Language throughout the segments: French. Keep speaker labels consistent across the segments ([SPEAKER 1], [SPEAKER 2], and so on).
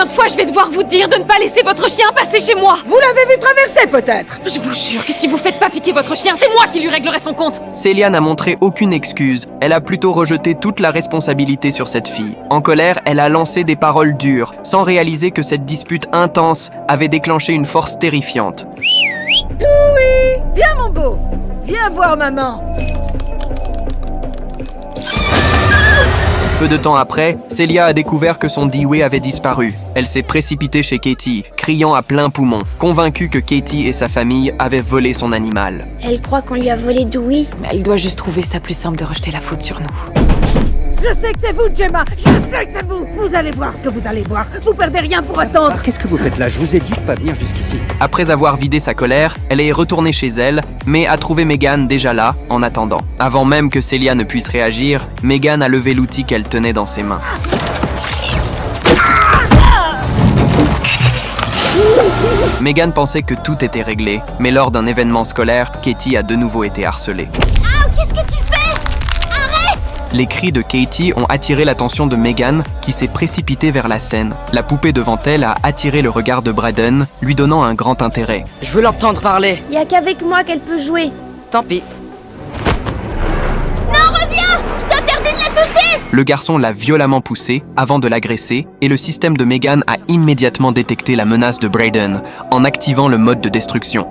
[SPEAKER 1] combien de fois je vais devoir vous dire de ne pas laisser votre chien passer chez moi?
[SPEAKER 2] Vous l'avez vu traverser peut-être?
[SPEAKER 1] Je vous jure que si vous faites pas piquer votre chien, c'est moi qui lui réglerai son compte.
[SPEAKER 3] Célia n'a montré aucune excuse. Elle a plutôt rejeté toute la responsabilité sur cette fille. En colère, elle a lancé des paroles dures, sans réaliser que cette dispute intense avait déclenché une force terrifiante.
[SPEAKER 2] Oui, viens mon beau. Viens voir maman.
[SPEAKER 3] Peu de temps après, Célia a découvert que son Dewey avait disparu. Elle s'est précipitée chez Katie, criant à plein poumon, convaincue que Katie et sa famille avaient volé son animal.
[SPEAKER 4] Elle croit qu'on lui a volé Dewey.
[SPEAKER 1] Mais elle doit juste trouver ça plus simple de rejeter la faute sur nous.
[SPEAKER 2] Je sais que c'est vous, Gemma. Je sais que c'est vous. Vous allez voir ce que vous allez voir. Vous perdez rien pour attendre.
[SPEAKER 5] Qu'est-ce que vous faites là? Je vous ai dit de pas venir jusqu'ici.
[SPEAKER 3] Après avoir vidé sa colère, elle est retournée chez elle, mais a trouvé Megan déjà là, en attendant. Avant même que Célia ne puisse réagir, Megan a levé l'outil qu'elle tenait dans ses mains. Megan pensait que tout était réglé, mais lors d'un événement scolaire, Katie a de nouveau été harcelée.
[SPEAKER 4] Qu'est-ce que tu fais?
[SPEAKER 3] Les cris de Katie ont attiré l'attention de Megan, qui s'est précipitée vers la scène. La poupée devant elle a attiré le regard de Braden, lui donnant un grand intérêt.
[SPEAKER 6] Je veux l'entendre parler.
[SPEAKER 4] Y a qu'avec moi qu'elle peut jouer.
[SPEAKER 6] Tant pis.
[SPEAKER 4] Non, reviens! Je t'interdis de la toucher!
[SPEAKER 3] Le garçon l'a violemment poussée avant de l'agresser, et le système de Megan a immédiatement détecté la menace de Braden, en activant le mode de destruction.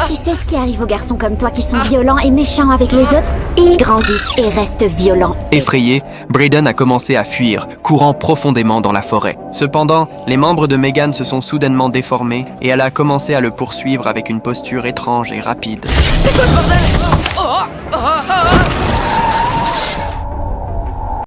[SPEAKER 7] Tu sais ce qui arrive aux garçons comme toi qui sont violents et méchants avec les autres? Ils grandissent et restent violents.
[SPEAKER 3] Effrayé, Braden a commencé à fuir, courant profondément dans la forêt. Cependant, les membres de Megan se sont soudainement déformés et elle a commencé à le poursuivre avec une posture étrange et rapide.
[SPEAKER 6] C'est quoi ce bordel?